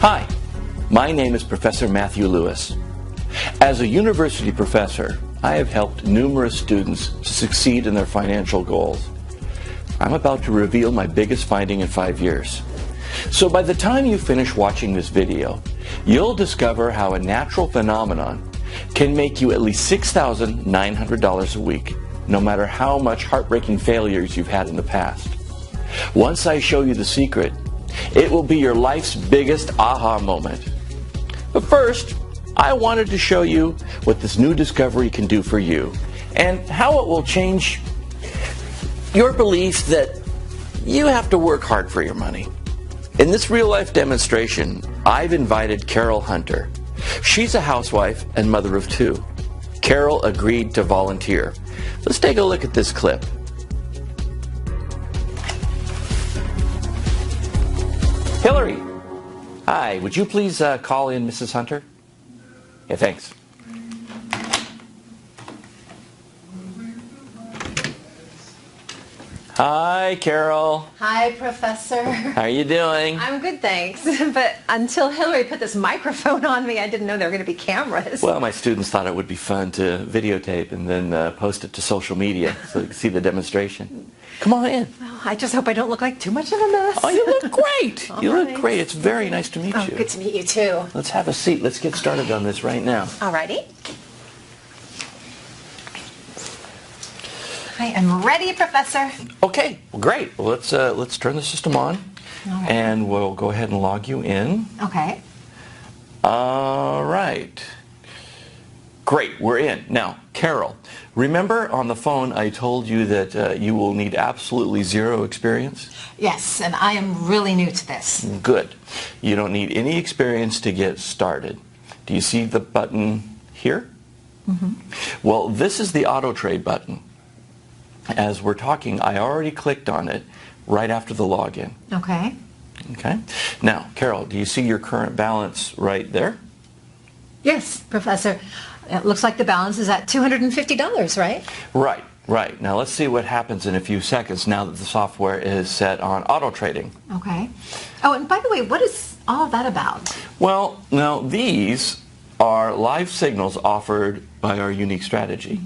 Hi, my name is Professor Matthew Lewis. As a university professor, I have helped numerous students to succeed in their financial goals. I'm about to reveal my biggest finding in 5 years. So by the time you finish watching this video, you'll discover how a natural phenomenon can make you at least $6,900 a week, no matter how much heartbreaking failures you've had in the past. Once I show you the secret, it will be your life's biggest aha moment. But first, I wanted to show you what this new discovery can do for you and how it will change your belief that you have to work hard for your money. In this real-life demonstration, I've invited Carol Hunter. She's a housewife and mother of 2. Carol agreed to volunteer. Let's take a look at this clip. Hillary, hi, would you please call in Mrs. Hunter? Yeah, thanks. Hi, Carol. Hi, Professor. How are you doing? I'm good, thanks. But until Hillary put this microphone on me, I didn't know there were going to be cameras. Well, my students thought it would be fun to videotape and then post it to social media so you can see the demonstration. Come on in. Well, I just hope I don't look like too much of a mess. Oh, you look great. All you right. look great. It's very nice to meet you. Good to meet you, too. Let's have a seat. Let's get started on this right now. Alrighty. I am ready, Professor. Okay, well, great. Well, let's turn the system on, right. And we'll go ahead and log you in. Okay. All right. Great, we're in. Now, Carol, remember on the phone I told you that you will need absolutely zero experience? Yes, and I am really new to this. Good. You don't need any experience to get started. Do you see the button here? Mm-hmm. Well, this is the auto trade button. As we're talking, I already clicked on it right after the login. Okay. Okay. Now, Carol, do you see your current balance right there? Yes, Professor. It looks like the balance is at $250, right? Right, right. Now let's see what happens in a few seconds now that the software is set on auto trading. Okay. Oh, and by the way, what is all of that about? Well, now these are live signals offered by our unique strategy.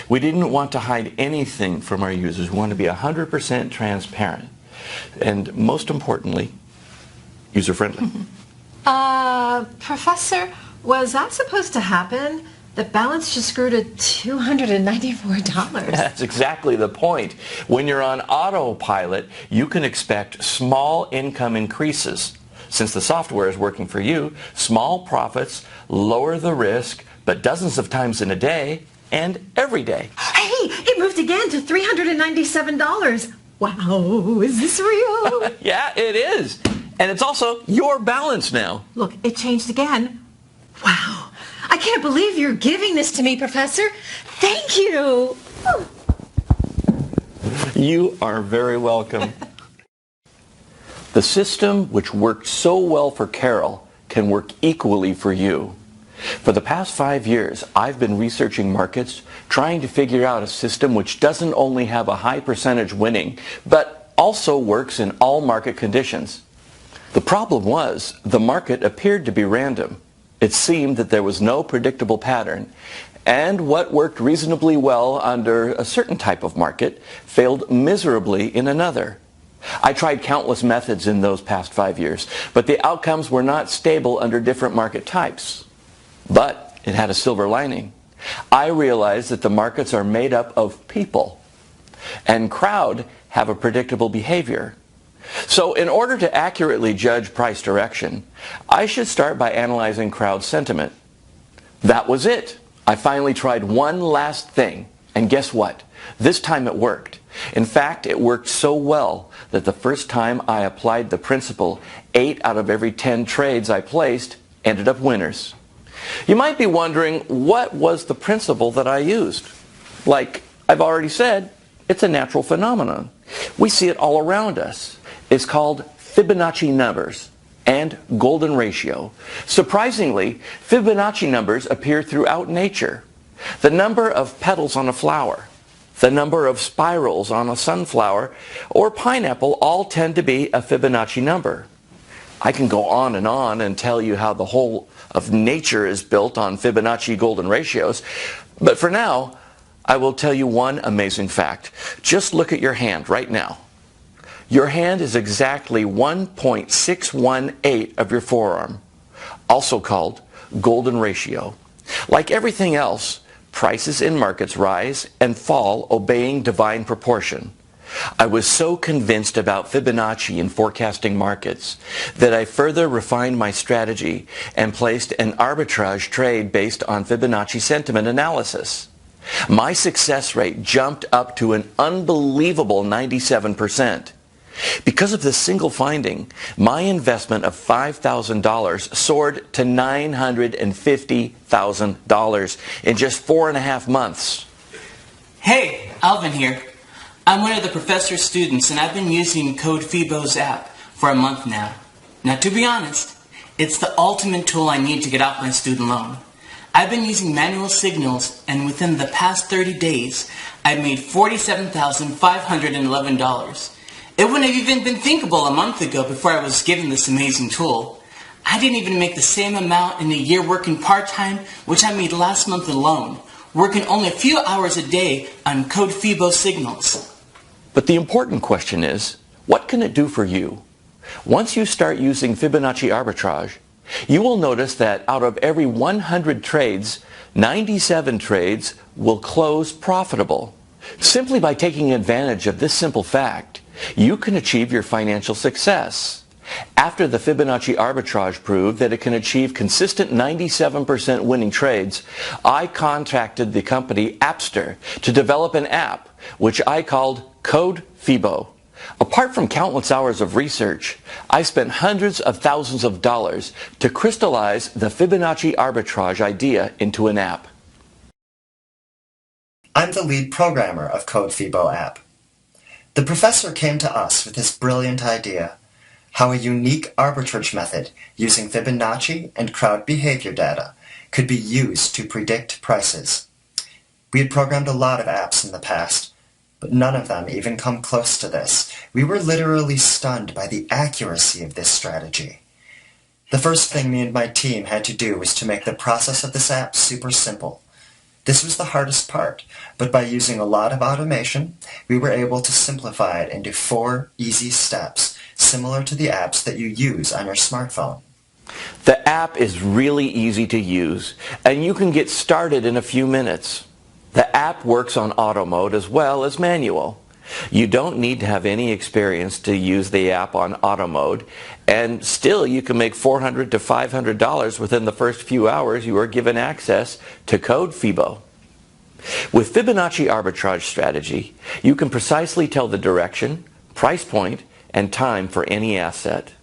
We didn't want to hide anything from our users. We want to be 100% transparent. And most importantly, user-friendly. Professor, was that supposed to happen? The balance just grew to $294. That's exactly the point. When you're on autopilot, you can expect small income increases. Since the software is working for you, small profits lower the risk, but dozens of times in a day, and every day. Hey, it moved again to $397. Wow, is this real? Yeah, it is. And it's also your balance now. Look, it changed again. Wow, I can't believe you're giving this to me, Professor. Thank you. You are very welcome. The system which worked so well for Carol can work equally for you. For the past 5 years, I've been researching markets, trying to figure out a system which doesn't only have a high percentage winning, but also works in all market conditions. The problem was, the market appeared to be random. It seemed that there was no predictable pattern, and what worked reasonably well under a certain type of market failed miserably in another. I tried countless methods in those past 5 years, but the outcomes were not stable under different market types. But it had a silver lining. I realized that the markets are made up of people, and crowd have a predictable behavior. So in order to accurately judge price direction, I should start by analyzing crowd sentiment. That was it. I finally tried one last thing, and guess what? This time it worked. In fact, it worked so well that the first time I applied the principle, 8 out of every 10 trades I placed ended up winners. You might be wondering, what was the principle that I used? Like I've already said, it's a natural phenomenon. We see it all around us. It's called Fibonacci numbers and golden ratio. Surprisingly, Fibonacci numbers appear throughout nature. The number of petals on a flower, the number of spirals on a sunflower, or pineapple all tend to be a Fibonacci number. I can go on and tell you how the whole of nature is built on Fibonacci golden ratios. But for now, I will tell you one amazing fact. Just look at your hand right now. Your hand is exactly 1.618 of your forearm, also called golden ratio. Like everything else, prices in markets rise and fall obeying divine proportion. I was so convinced about Fibonacci in forecasting markets that I further refined my strategy and placed an arbitrage trade based on Fibonacci sentiment analysis. My success rate jumped up to an unbelievable 97%. Because of this single finding, my investment of $5,000 soared to $950,000 in just 4.5 months. Hey, Alvin here. I'm one of the professor's students, and I've been using Code Fibo's app for a month now. Now, to be honest, it's the ultimate tool I need to get off my student loan. I've been using manual signals, and within the past 30 days, I've made $47,511. It wouldn't have even been thinkable a month ago before I was given this amazing tool. I didn't even make the same amount in a year working part-time, which I made last month alone, working only a few hours a day on Code Fibo signals. But the important question is, what can it do for you? Once you start using Fibonacci arbitrage, you will notice that out of every 100 trades, 97 trades will close profitable. Simply by taking advantage of this simple fact, you can achieve your financial success. After the Fibonacci arbitrage proved that it can achieve consistent 97% winning trades, I contacted the company Appster to develop an app, which I called Code Fibo. Apart from countless hours of research, I spent hundreds of thousands of dollars to crystallize the Fibonacci arbitrage idea into an app. I'm the lead programmer of Code Fibo app. The professor came to us with this brilliant idea: how a unique arbitrage method using Fibonacci and crowd behavior data could be used to predict prices. We had programmed a lot of apps in the past, but none of them even come close to this. We were literally stunned by the accuracy of this strategy. The first thing me and my team had to do was to make the process of this app super simple. This was the hardest part, but by using a lot of automation, we were able to simplify it into 4 easy steps, similar to the apps that you use on your smartphone. The app is really easy to use, and you can get started in a few minutes. The app works on auto mode as well as manual. You don't need to have any experience to use the app on auto mode, and still you can make $400 to $500 within the first few hours you are given access to Code Fibo. With Fibonacci arbitrage strategy, you can precisely tell the direction, price point, and time for any asset.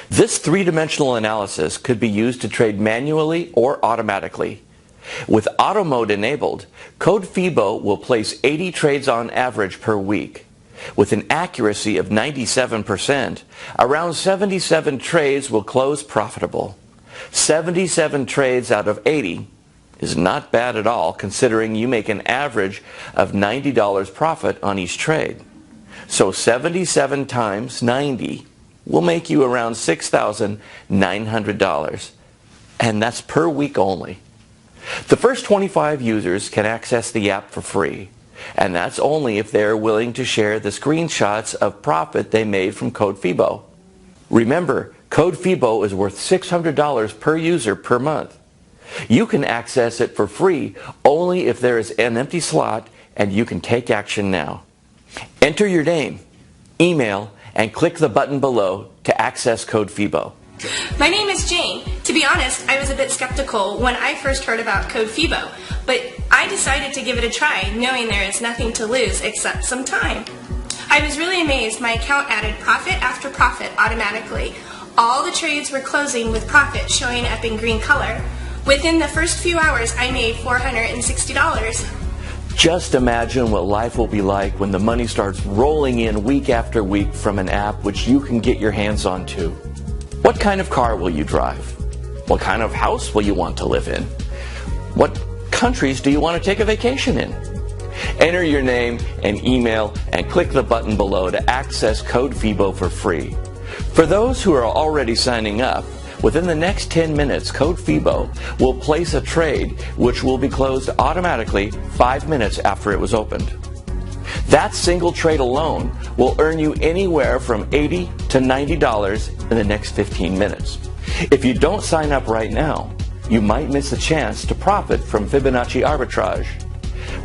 This three-dimensional analysis could be used to trade manually or automatically. With auto mode enabled, Code Fibo will place 80 trades on average per week. With an accuracy of 97%, around 77 trades will close profitable. 77 trades out of 80 is not bad at all, considering you make an average of $90 profit on each trade. So 77 times 90 will make you around $6,900, and that's per week only. The first 25 users can access the app for free, and that's only if they are willing to share the screenshots of profit they made from Code Fibo. Remember, Code Fibo is worth $600 per user per month. You can access it for free only if there is an empty slot and you can take action now. Enter your name, email, and click the button below to access Code Fibo. My name is Jane. To be honest, I was a bit skeptical when I first heard about Code Fibo, but I decided to give it a try, knowing there is nothing to lose except some time. I was really amazed. My account added profit after profit automatically. All the trades were closing with profit showing up in green color. Within the first few hours, I made $460. Just imagine what life will be like when the money starts rolling in week after week from an app which you can get your hands on too. What kind of car will you drive? What kind of house will you want to live in? What countries do you want to take a vacation in? Enter your name and email and click the button below to access Code Fibo for free. For those who are already signing up, within the next 10 minutes, Code FIBO will place a trade which will be closed automatically 5 minutes after it was opened. That single trade alone will earn you anywhere from $80 to $90 in the next 15 minutes. If you don't sign up right now, you might miss a chance to profit from Fibonacci arbitrage.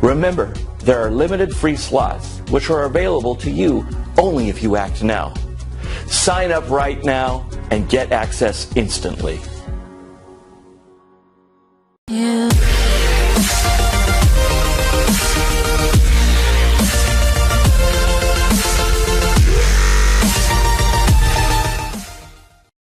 Remember, there are limited free slots which are available to you only if you act now. Sign up right now and get access instantly.